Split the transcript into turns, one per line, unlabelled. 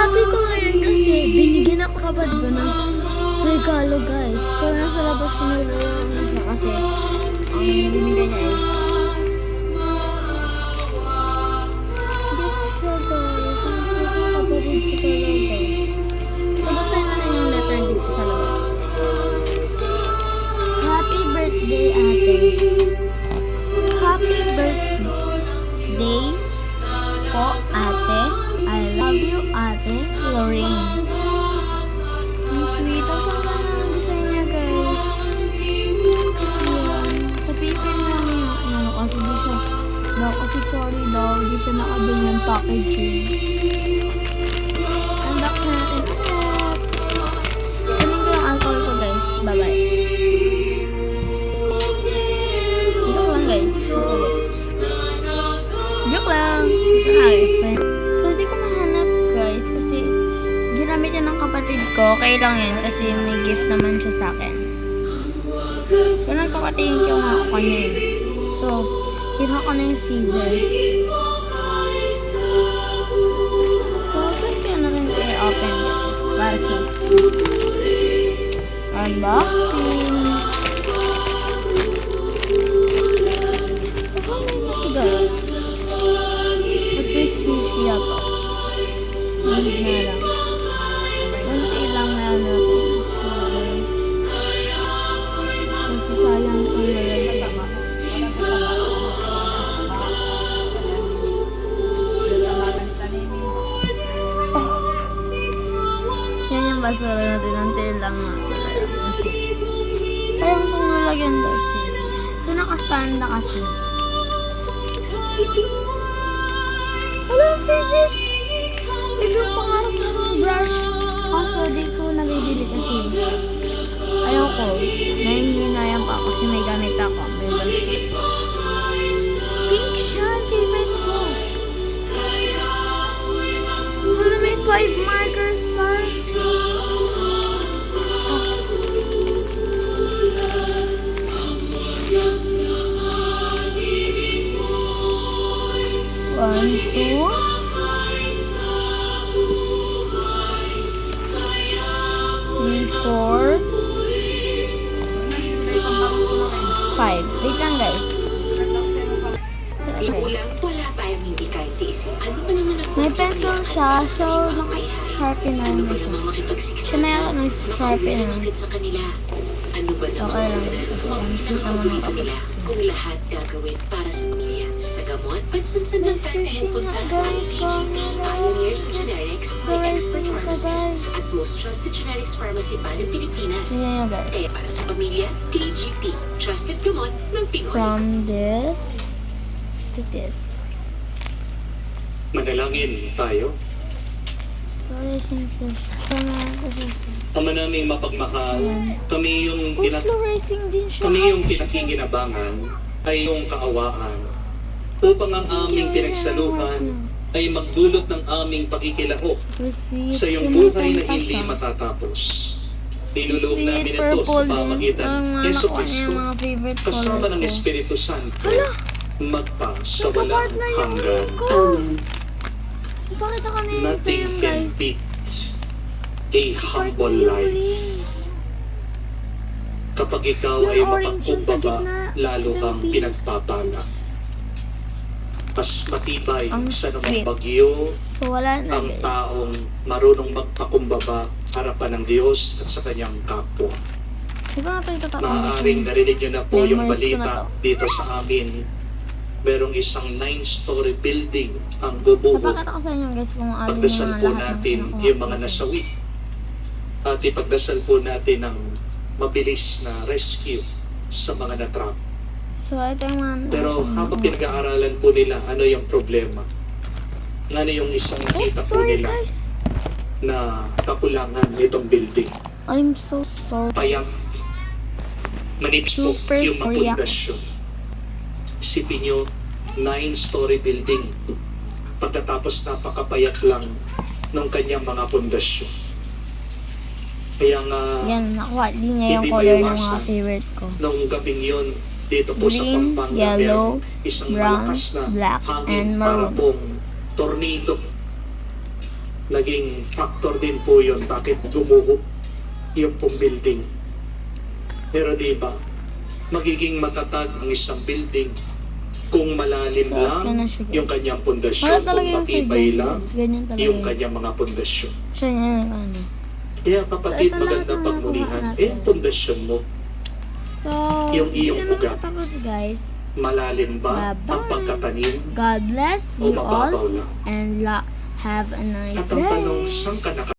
happy ko ngayon kasi binigyan ako kapatid ko ng regalo, guys. So, nasa labas sinulungan na siya kasi ang binigyan niya is gift ko, guys. Ang sweet ng kapatid ko talaga. So, basahin na lang yung letter dito sa labas. Happy birthday, ate. Happy birthday po, ate. I love you, ate Lorraine. Ang sweet. Ang sama na design niya, guys. Ayan. Sa paper lang niya. Ayan, kasi di siya. Kasi sorry daw, di siya nakabili ng packaging. Unbox na natin ulit. Kunin ko yung alcohol ko, guys. Bye-bye. Joke lang, guys. Joke lang. So, di ko mahanap, guys, kasi ginamit yan ng kapatid ko. Okay lang yan, kasi may gift naman siya sa akin. So, nagpapatayang ko nga ako kanya yun. So, kinuha ko na yung scissors. So, saan kaya na rin i-open, guys? Para safe. Unboxing. Ito guys. Crispy siya to. Hindi na lang. Kunti lang na natin. Kasi sayang ang lalagay. Yan yung basura natin. Kunti lang na. Sayang itong lalagyan kasi. So nakastand na kasi. Wala, favorite! Ito yung pangarap ng brush. Kaso di ko nabibili kasi ayaw ko. Nahihinayan pa ako kasi may gamit ako. May pink siya. Favorite ko. Pero may 5 markers pa. One, two. 4, 5. Wait lang, guys.
Wala tayong hindi kahit tiisin. Ano ba naman ang
May pencil siya, so naka-sharpen na
ano ba
siya.
namang makipagsiksik?
Sinaya ko ng sharpen na.
Agad sa kanila. Ano ba
Okay
naman
lang.
ang paborito nila kung lahat gagawin para sa pamilya? Sa gamot, pansansan ng pumupunta ang TGP, Pioneers in Generics, may expert pharmacists at most trusted generics pharmacy pa ng Pilipinas.
Yan, guys.
Kaya para sa pamilya, TGP, trusted gamot ng Pinoy.
From this to this.
Manalangin tayo.
Sorry, siya.
Ama naming mapagmahal, kami yung
Slow racing din siya.
kami yung pinakikinabangan ay yung kaawaan upang ang aming pinagsaluhan ay magdulot ng aming pagkikilahok sa iyong buhay na hindi matatapos. Niluloob namin ito sa pamagitan ng Yesu Cristo kasama ng Espiritu Santo magpa sa walang hanggan.
Bakit ako na yun
Nothing
sa'yo,
can
guys?
beat a humble life. Kapag ikaw ay mapagkumbaba, lalo kang pinagpapala. Mas matibay
Ang
sa
sweet.
namang bagyo
So, wala na,
ang
guys.
taong marunong magpakumbaba harapan ng Diyos at sa kanyang kapwa.
Di ba natin ito
Maaaring narinig nyo na po yung
Memories ko na
balita
to.
dito sa amin. Merong isang 9-story building ang bubuo.
Napakita ko sa inyo, guys, kung ano
Pagdasal
yung
po
lahat
natin
ng
yung mga nasawi. At ipagdasal po natin ang mabilis na rescue sa mga natrap.
So, ito yung mga...
Pero habang pinag-aaralan po nila ano yung problema, ano yung isang nakita po
sorry,
nila
guys.
na kakulangan nitong building.
I'm so sorry.
Payang manipis po
Super
yung mga
sorry.
pundasyon. Isipin nyo, 9-story building. Pagkatapos napakapayat lang ng kanyang mga pundasyon. Kaya nga,
Yan, nakuha din niya yung
Hindi
color ng mga
maiwasan.
favorite ko.
nung gabing yun, dito po sa
Green,
Pampanga,
yellow,
merong isang
brown,
malakas na
black,
hangin
and
para
maroon.
pong tornado. naging factor din po yun bakit gumuho yung pong building. Pero di ba, magiging matatag ang isang building kung malalim
So,
lang
ganun siya, guys.
yung kanyang
Wala
pundasyon,
talaga
kung
yung sa
matibay
dyan,
lang
guys. Ganyan talaga
yung
yun.
kanyang mga pundasyon.
Siya yung ano.
Kaya kapatid,
So, ito lahat
magandang
ng
pagmunihan,
nakuha natin.
pundasyon mo,
So,
Yung iyong
dito na
ugat.
tapos guys.
malalim ba
Bye-bye.
ang pagkatanim
God bless
o
you all
mababaw lang?
and have a nice
At ang
day.
tanong, saan ka